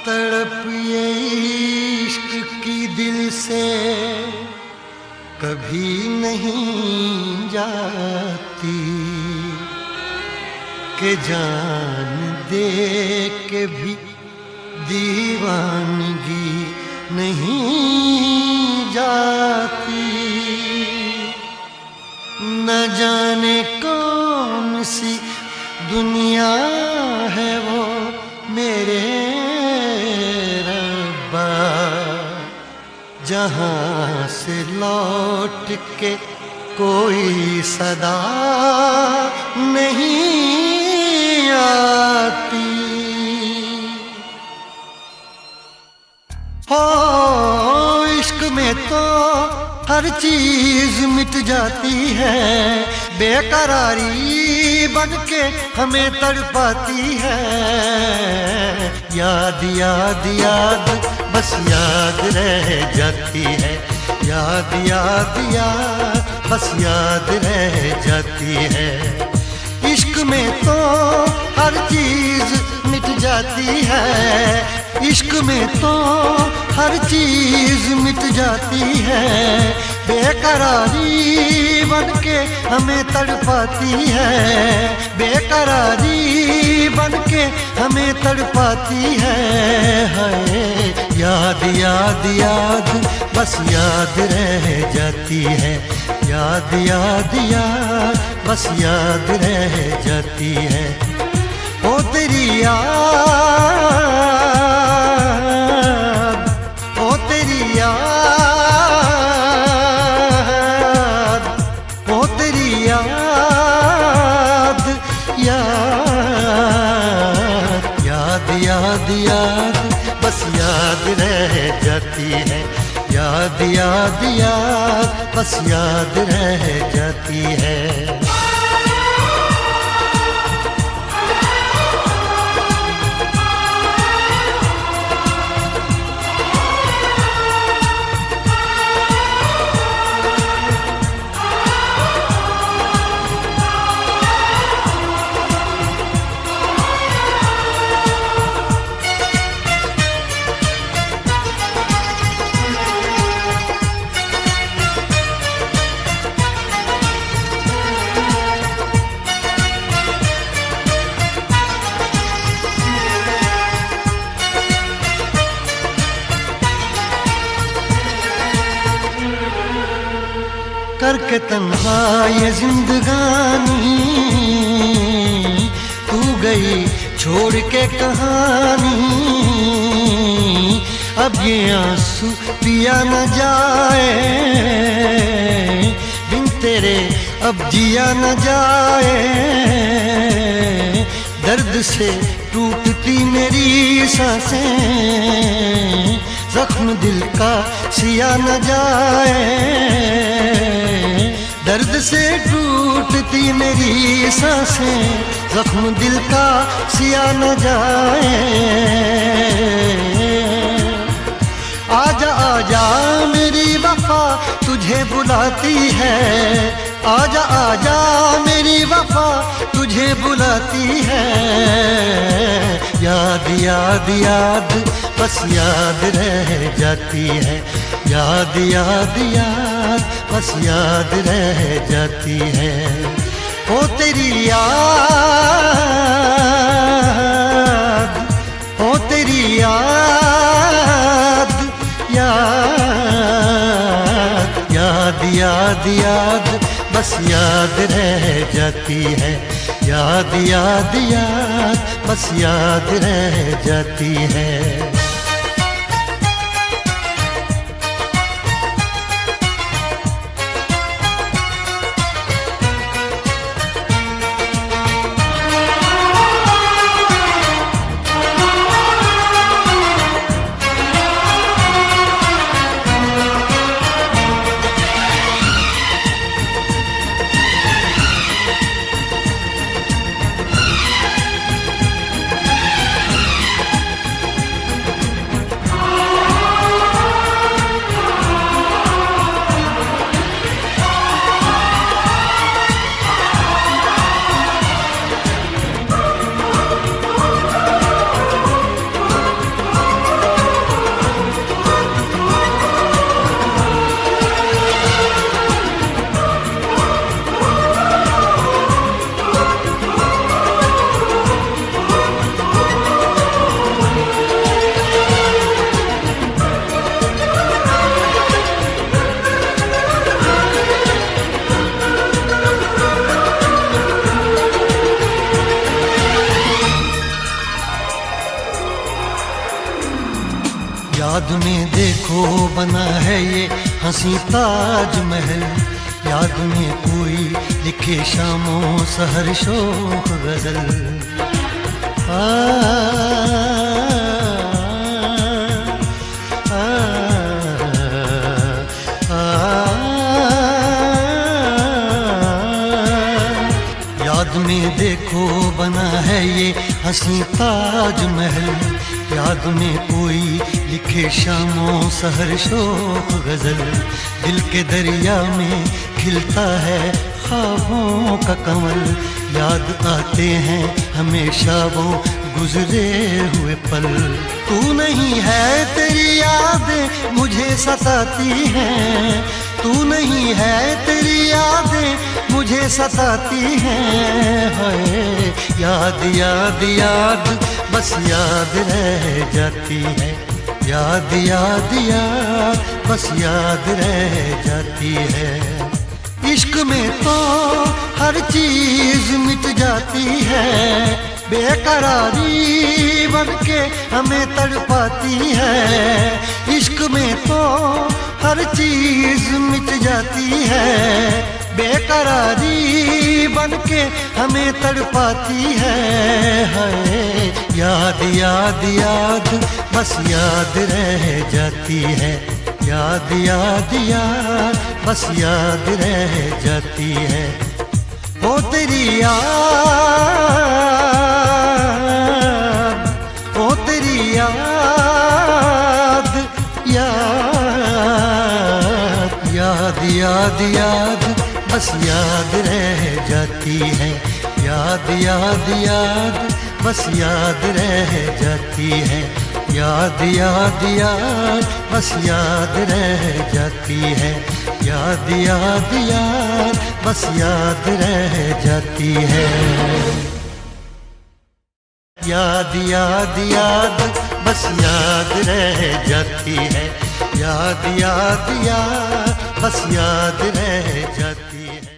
तड़प ये इश्क की दिल से कभी नहीं जाती कि जान दे के भी दीवानगी नहीं जाती। न जाने कौन सी दुनिया है वो मेरे रब्बा, जहाँ से लौट के कोई सदा नहीं आती। हो इश्क में तो हर चीज मिट जाती है, बेकरारी बनके हमें तड़पाती है। याद याद याद बस याद रह जाती है, याद याद याद बस याद रह जाती है। इश्क में तो हर चीज मिट जाती है, इश्क में तो हर चीज मिट जाती है। बेकरारी बनके हमें तड़पाती है, बेकरारी बनके हमें तड़पाती है। हाय याद याद याद बस याद रह जाती है, याद याद याद बस याद रह जाती है। ओ तेरी याद, ओ तेरी याद, ओ तेरी याद, याद याद याद याद बस याद रह जाती है, याद याद याद बस याद रह जाती है। करके तन्हा ये जिंदगानी तू गई छोड़ के कहानी। अब ये आंसू पिया न जाए बिन तेरे, अब जिया न जाए। दर्द से टूटती मेरी सांसें, जख्म दिल का सिया न जाए। दर्द से टूटती मेरी सांसें, जख्म दिल का सिया न जाए। आजा आजा मेरी वफा तुझे बुलाती है, आजा आजा मेरी वफा तुझे बुलाती है। याद याद याद बस याद रह जाती है, याद याद याद बस याद रह जाती है। ओ तेरी याद, ओ तेरी याद, याद याद याद याद बस याद रह जाती है, याद याद याद बस याद रह जाती है। बना है ये हंसी ताजमहल, याद में कोई लिखे शामों सहर शोख गजल। याद में देखो बना है ये हंसी ताजमहल, याद में कोई लिखे शामों सहर शोख गजल। दिल के दरिया में खिलता है ख्वाबों का कमल, याद आते हैं हमेशा वो गुजरे हुए पल। तू नहीं है तेरी यादें मुझे सताती हैं, तू नहीं है तेरी यादें मुझे सताती हैं। हाय याद याद याद बस याद रह जाती है, याद याद याद बस याद रह जाती है। इश्क में तो हर चीज मिट जाती है, बेकरारी बनके हमें तड़पाती है। इश्क में तो हर चीज मिट जाती है, बेकरारी बनके हमें तड़पाती है। हाय याद याद याद बस याद रह जाती है, याद याद याद बस याद रह जाती है। ओ तेरी याद, ओ तेरी याद, याद याद याद याद बस याद रह जाती है, याद याद याद बस याद रह जाती है। याद याद याद बस याद रह जाती है, याद याद याद बस याद रह जाती है। याद याद याद बस याद रह जाती है, याद याद याद बस याद रह जाती है।